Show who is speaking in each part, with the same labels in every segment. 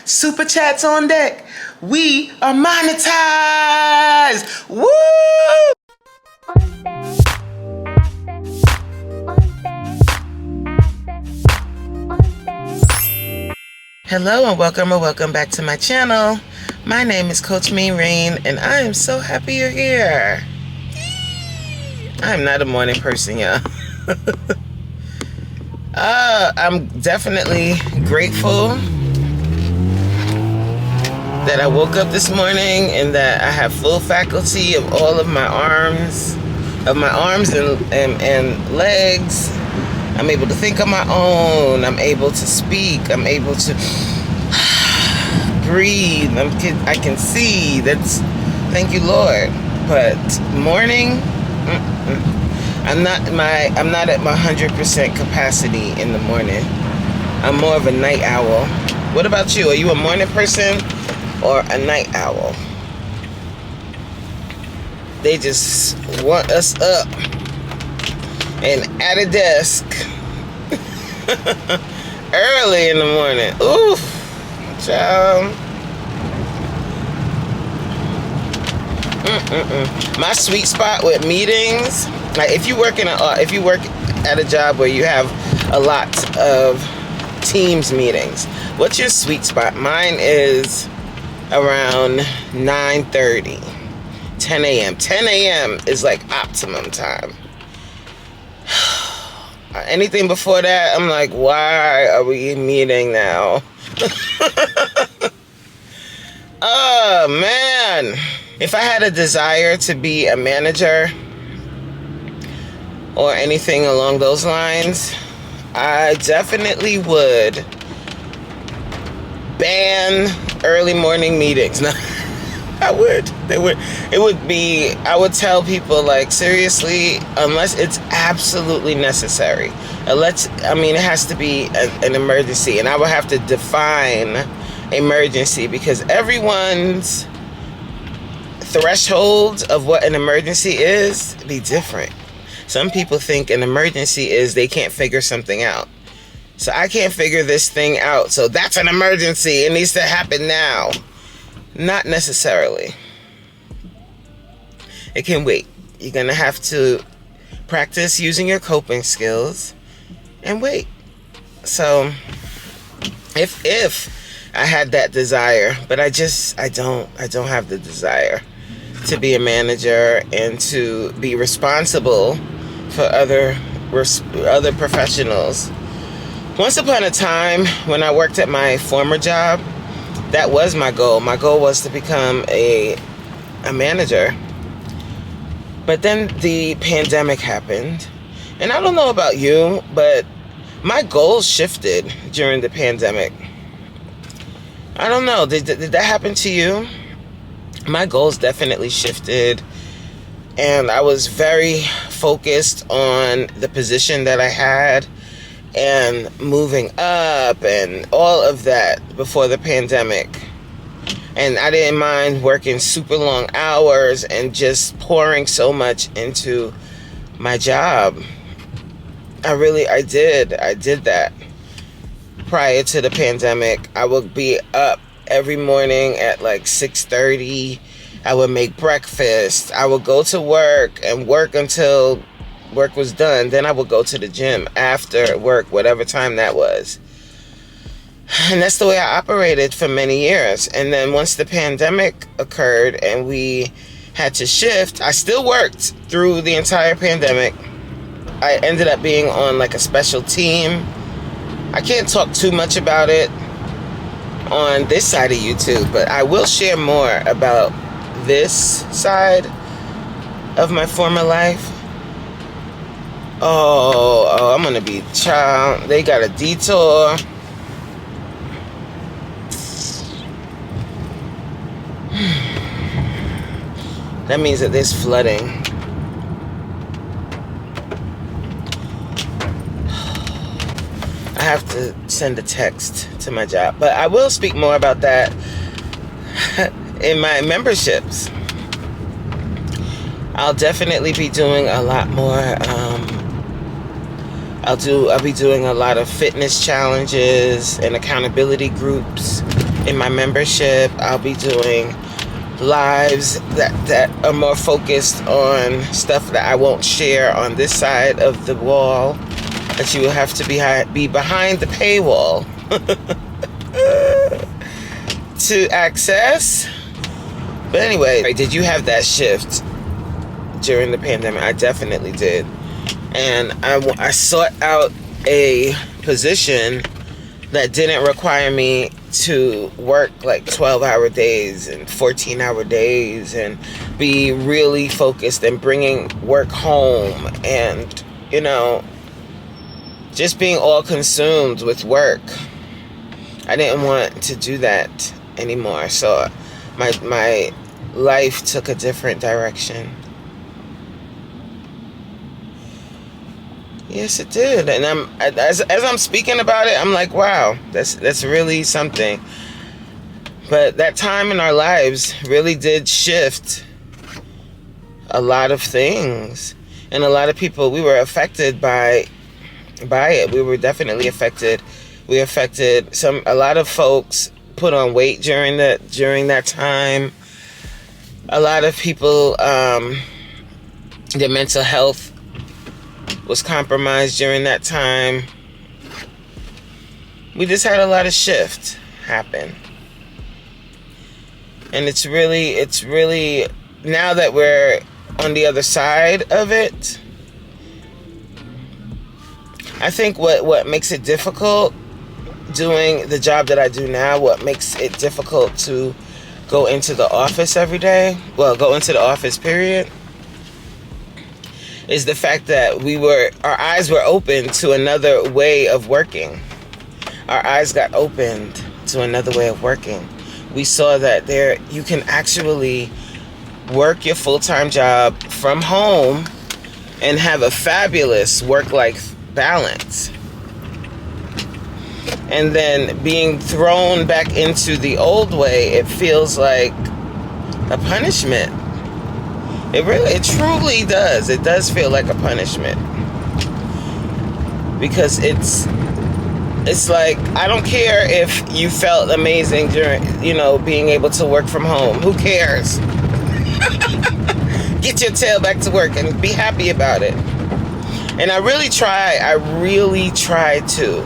Speaker 1: Super chats on deck. We are monetized. Woo! Hello and welcome back to my channel. My name is Coach Reen and I am so happy you're here. I'm not a morning person, y'all. I'm definitely grateful that I woke up this morning and that I have full faculty of all of my arms, and legs. I'm able to think on my own. I'm able to speak. I'm able to breathe. I can see. Thank you, Lord. But morning, I'm not at my 100% capacity in the morning. I'm more of a night owl. What about you? Are you a morning person or a night owl? They just want us up and at a desk early in the morning. Oof, child. My sweet spot with meetings, like if you work at a job where you have a lot of Teams meetings, what's your sweet spot? Mine is around 9:30, 10 a.m. 10 a.m. is like optimum time. Anything before that, I'm like, why are we meeting now? Oh, man. If I had a desire to be a manager or anything along those lines, I definitely would ban early morning meetings. No, I would. I would tell people, like, seriously, unless it's absolutely necessary. It has to be an emergency. And I would have to define emergency because everyone's threshold of what an emergency is be different. Some people think an emergency is they can't figure something out. So I can't figure this thing out, so that's an emergency. It needs to happen now. Not necessarily. It can wait. You're gonna have to practice using your coping skills and wait. So if I had that desire, but I don't have the desire to be a manager and to be responsible for other professionals. Once upon a time, when I worked at my former job, that was my goal. My goal was to become a manager. But then the pandemic happened. And I don't know about you, but my goals shifted during the pandemic. I don't know. Did that happen to you? My goals definitely shifted. And I was very focused on the position that I had and moving up and all of that before the pandemic. And I didn't mind working super long hours and just pouring so much into my job. I did that. Prior to the pandemic, I would be up every morning at like 6:30. I would make breakfast. I would go to work and work until work was done. Then I would go to the gym after work, whatever time that was. And that's the way I operated for many years. And then once the pandemic occurred and we had to shift, I still worked through the entire pandemic. I ended up being on like a special team. I can't talk too much about it on this side of YouTube, but I will share more about this side of my former life. Oh, I'm gonna be child. They got a detour. That means that there's flooding. I have to send a text to my job, but I will speak more about that in my memberships. I'll definitely be doing a lot more. I'll be doing a lot of fitness challenges and accountability groups in my membership, I'll be doing lives that are more focused on stuff that I won't share on this side of the wall, that you will have to be behind the paywall to access. But anyway, did you have that shift during the pandemic? I definitely did. And I sought out a position that didn't require me to work like 12-hour days and 14-hour days and be really focused and bringing work home and, you know, just being all consumed with work. I didn't want to do that anymore. So my life took a different direction. Yes, it did. And as I'm speaking about it, I'm like, wow, that's really something. But that time in our lives really did shift a lot of things. And a lot of people, we were affected by it. We were definitely affected. We affected a lot of folks put on weight during that time. A lot of people, their mental health was compromised during that time. We just had a lot of shift happen. And it's really, now that we're on the other side of it, I think what makes it difficult doing the job that I do now, what makes it difficult to go into the office every day, go into the office period, is the fact that our eyes were open to another way of working. Our eyes got opened to another way of working. We saw that you can actually work your full-time job from home and have a fabulous work-life balance. And then being thrown back into the old way, it feels like a punishment. It truly does. It does feel like a punishment. Because it's like, I don't care if you felt amazing during, being able to work from home. Who cares? Get your tail back to work and be happy about it. And I really try to.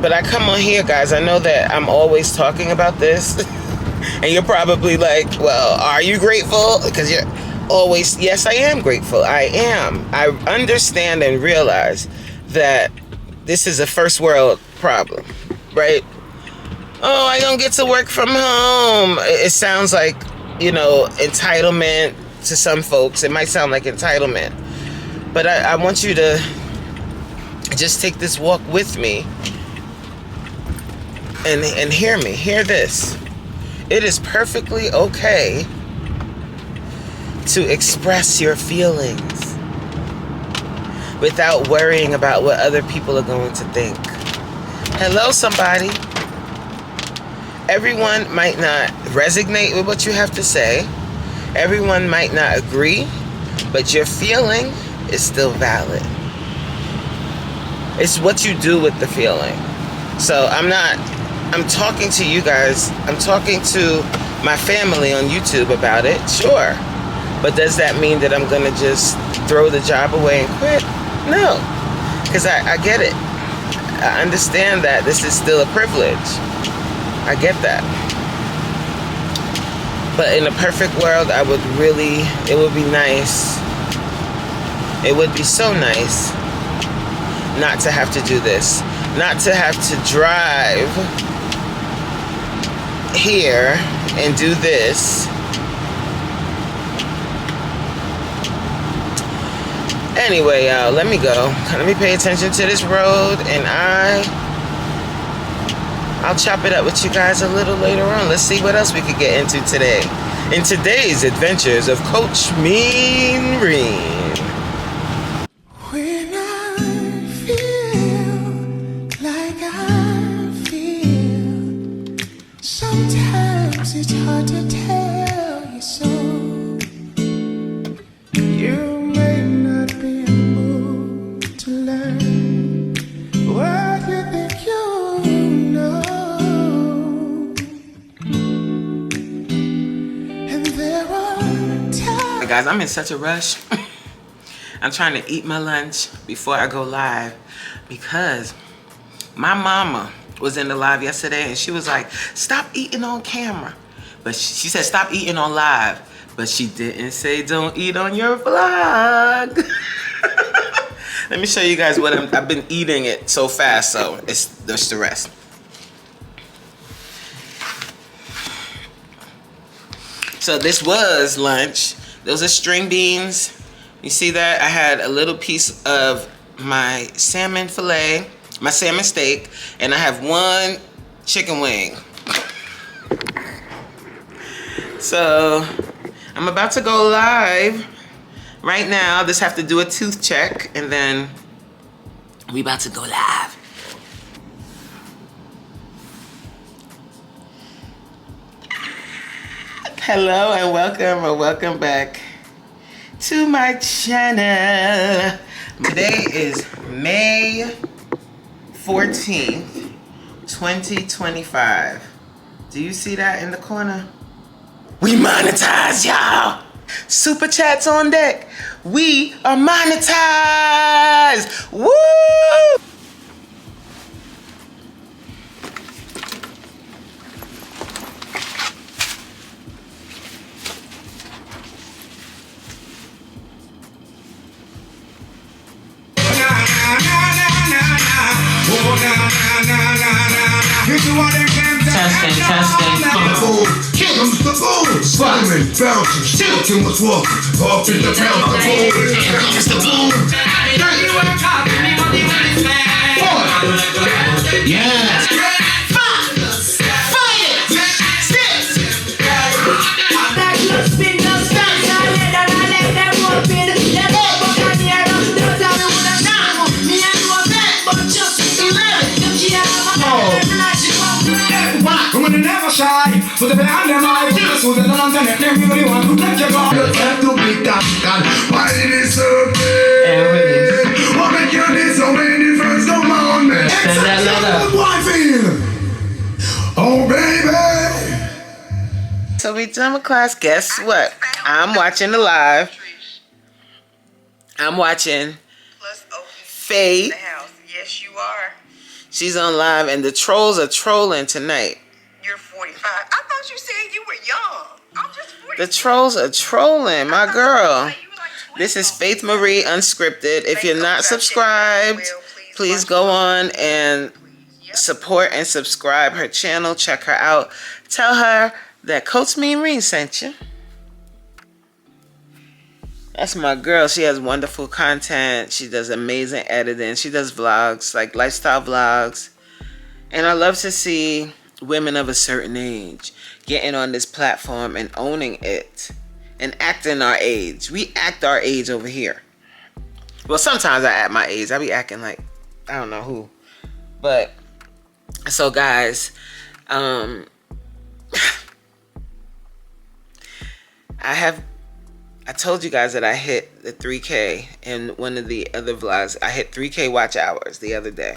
Speaker 1: But I come on here, guys, I know that I'm always talking about this. And you're probably like, well, are you grateful? Because you're always, yes, I am grateful. I am. I understand and realize that this is a first world problem, right? Oh, I don't get to work from home. It sounds like, entitlement to some folks. It might sound like entitlement. But I want you to just take this walk with me and hear me. Hear this. It is perfectly okay to express your feelings without worrying about what other people are going to think. Hello, somebody. Everyone might not resonate with what you have to say. Everyone might not agree, but your feeling is still valid. It's what you do with the feeling. So I'm talking to you guys. I'm talking to my family on YouTube about it, sure. But does that mean that I'm going to just throw the job away and quit? No, because I get it. I understand that this is still a privilege. I get that. But in a perfect world, it would be nice. It would be so nice not to have to do this. Not to have to drive here and do this. Anyway, y'all, let me go. Let me pay attention to this road, and I'll chop it up with you guys a little later on. Let's see what else we could get into today. In today's adventures of Coach Mon Fri.
Speaker 2: When I feel like I feel, sometimes it's hard to tell you so. You may not be able to learn what you think you know.
Speaker 1: guys, I'm in such a rush. I'm trying to eat my lunch before I go live because my mama was in the live yesterday and she was like, stop eating on camera. But she said, stop eating on live. But she didn't say, don't eat on your vlog. Let me show you guys what I've been eating it so fast, so it's just the rest. So this was lunch. Those are string beans. You see that? I had a little piece of my salmon fillet, my salmon steak, and I have one chicken wing. So I'm about to go live right now. Just have to do a tooth check and then we about to go live. Hello and welcome or welcome back to my channel. Today is May 14th, 2025. Do you see that in the corner? We monetized, y'all. Super chats on deck. We are monetized. Woo! Testing.
Speaker 3: Here comes the boom. Swimming, bouncing, still too much walk. Off in the pound, the boom. Here comes the boom. Yes. Shy, but the band them I just was the ones that never really want to touch your body. You have to be that God. Why did it serve me? What make you need so many friends? Come on, man. Oh, baby.
Speaker 1: So we done with class. Guess what? I'm watching the live. I'm watching Faye.
Speaker 4: Yes, you are.
Speaker 1: She's on live, and the trolls are trolling tonight.
Speaker 4: You're 45. I thought you said you were young. I'm just 45.
Speaker 1: The trolls are trolling, my girl. This is Faith Marie Unscripted. If you're not subscribed, please go on and support and subscribe her channel. Check her out. Tell her that Coach Me and Reen sent you. That's my girl. She has wonderful content. She does amazing editing. She does vlogs, like lifestyle vlogs. And I love to see women of a certain age getting on this platform and owning it and acting our age. We act our age over here. Well, sometimes I act my age. I be acting like I don't know who. But so guys, I told you guys that I hit the 3K in one of the other vlogs. I hit 3K watch hours the other day.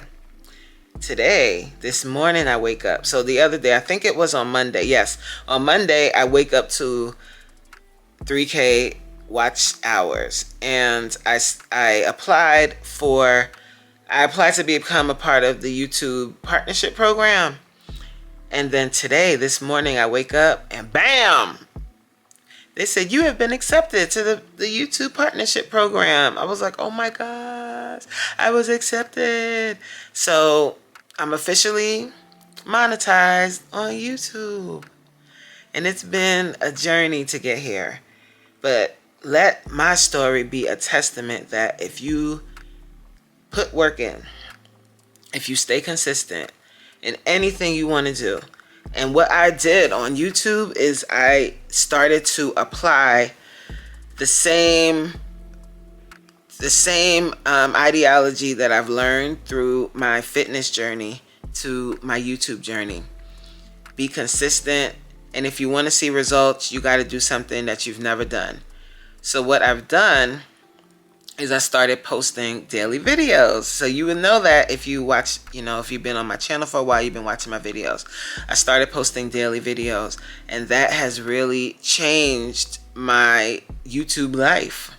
Speaker 1: Today, this morning, I wake up. So the other day, I think it was on Monday. Yes, on Monday, I wake up to 3K watch hours. And I applied to become a part of the YouTube partnership program. And then today, this morning, I wake up and bam! They said, you have been accepted to the YouTube partnership program. I was like, oh my gosh, I was accepted. So I'm officially monetized on YouTube. And it's been a journey to get here. But let my story be a testament that if you put work in, if you stay consistent in anything you want to do. And what I did on YouTube is I started to apply the same ideology that I've learned through my fitness journey to my YouTube journey. Be consistent, and if you want to see results, you got to do something that you've never done. So what I've done is I started posting daily videos. So you would know that if you watch, if you've been on my channel for a while, you've been watching my videos. I started posting daily videos, and that has really changed my YouTube life.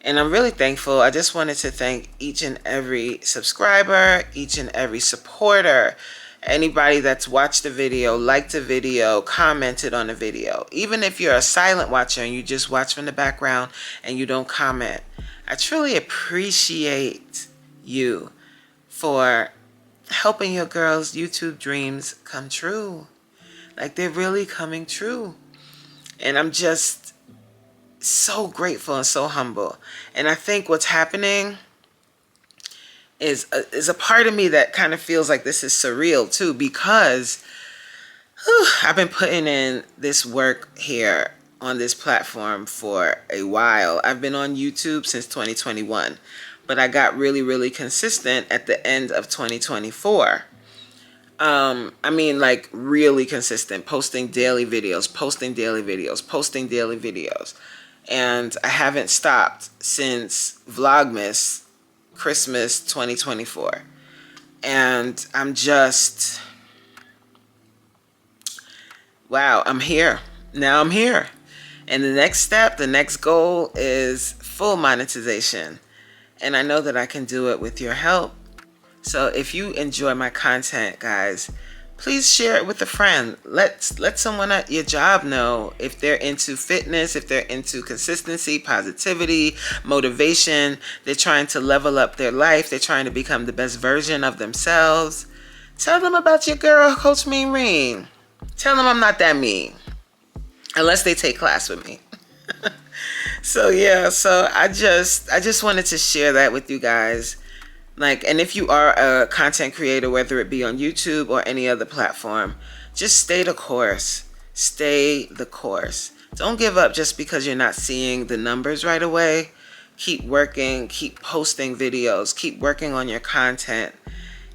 Speaker 1: And I'm really thankful. I just wanted to thank each and every subscriber, each and every supporter, anybody that's watched the video, liked the video, commented on the video. Even if you're a silent watcher and you just watch from the background and you don't comment, I truly appreciate you for helping your girls' YouTube dreams come true. Like, they're really coming true. And I'm just so grateful and so humble. And I think what's happening is a part of me that kind of feels like this is surreal too, because I've been putting in this work here on this platform for a while. I've been on YouTube since 2021, but I got really consistent at the end of 2024. I mean, like, really consistent, posting daily videos. And I haven't stopped since Vlogmas Christmas 2024. And I'm just, wow, I'm here. Now I'm here. And the next step, the next goal is full monetization. And I know that I can do it with your help. So if you enjoy my content, guys, please share it with a friend. Let someone at your job know if they're into fitness, if they're into consistency, positivity, motivation. They're trying to level up their life. They're trying to become the best version of themselves. Tell them about your girl, Coach Mean Reen. Tell them I'm not that mean. Unless they take class with me. So yeah, so I just wanted to share that with you guys. Like, and if you are a content creator, whether it be on YouTube or any other platform, just stay the course. Stay the course. Don't give up just because you're not seeing the numbers right away. Keep working, keep posting videos, keep working on your content.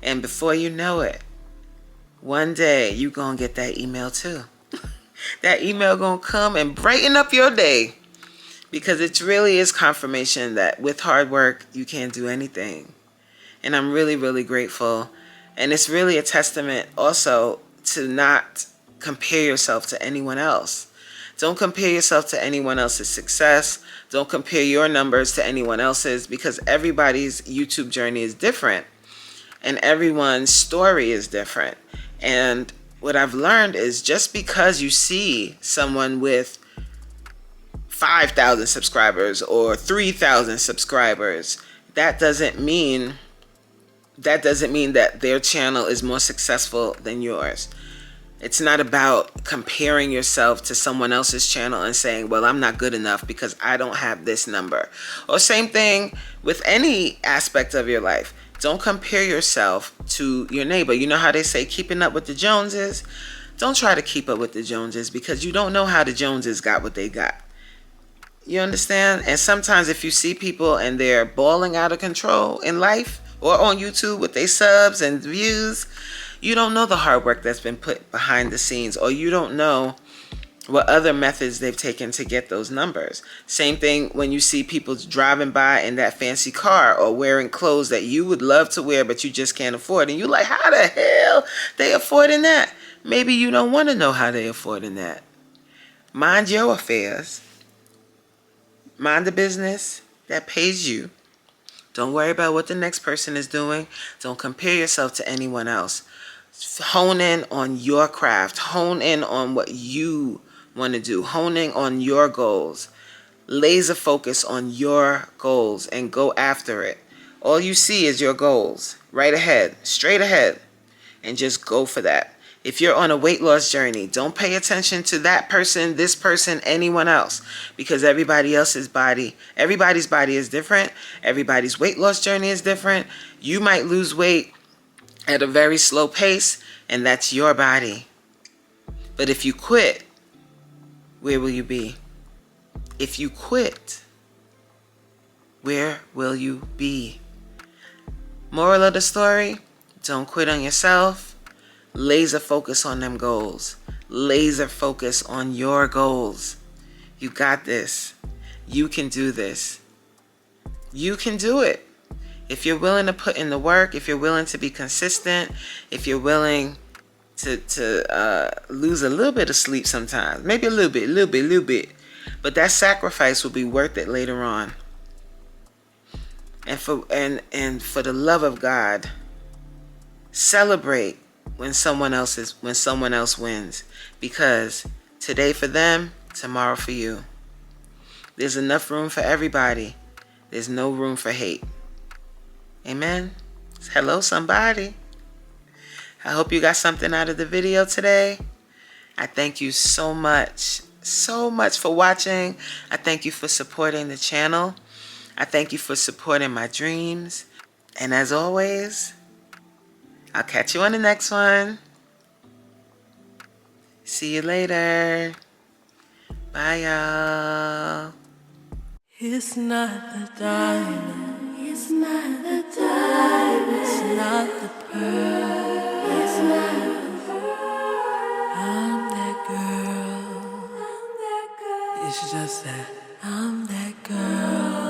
Speaker 1: And before you know it, one day you're going to get that email too. That email going to come and brighten up your day. Because it really is confirmation that with hard work, you can do anything. And I'm really grateful. And it's really a testament also to not compare yourself to anyone else. Don't compare yourself to anyone else's success. Don't compare your numbers to anyone else's, because everybody's YouTube journey is different. And everyone's story is different. And what I've learned is just because you see someone with 5,000 subscribers or 3,000 subscribers, that doesn't mean that their channel is more successful than yours. It's not about comparing yourself to someone else's channel and saying, well, I'm not good enough because I don't have this number. Or same thing with any aspect of your life. Don't compare yourself to your neighbor. You know how they say keeping up with the Joneses? Don't try to keep up with the Joneses, because you don't know how the Joneses got what they got. You understand? And sometimes if you see people and they're balling out of control in life or on YouTube with their subs and views, you don't know the hard work that's been put behind the scenes, or you don't know what other methods they've taken to get those numbers. Same thing when you see people driving by in that fancy car or wearing clothes that you would love to wear but you just can't afford. And you're like, how the hell they affording that? Maybe you don't want to know how they affording that. Mind your affairs. Mind the business that pays you. Don't worry about what the next person is doing. Don't compare yourself to anyone else. Hone in on your craft. Hone in on what you want to do. Honing on your goals. Laser focus on your goals and go after it. All you see is your goals. Right ahead. Straight ahead. And just go for that. If you're on a weight loss journey, don't pay attention to that person, this person, anyone else, because everybody's body is different. Everybody's weight loss journey is different. You might lose weight at a very slow pace, and that's your body. But if you quit, where will you be? If you quit, where will you be? Moral of the story, don't quit on yourself. Laser focus on them goals. Laser focus on your goals. You got this. You can do this. You can do it. If you're willing to put in the work, if you're willing to be consistent, if you're willing to lose a little bit of sleep sometimes, maybe a little bit, But that sacrifice will be worth it later on. And for the love of God, celebrate when someone else wins, because today for them, tomorrow for you. There's enough room for everybody. There's no room for hate. Amen. Hello, somebody. I hope you got something out of the video today. I thank you so much for watching. I thank you for supporting the channel. I thank you for supporting my dreams. And as always, I'll catch you on the next one. See you later. Bye, y'all.
Speaker 5: It's not the diamond. It's not the diamond. It's not the pearl. It's not the pearl. I'm that girl. I'm that girl. It's just that I'm that girl.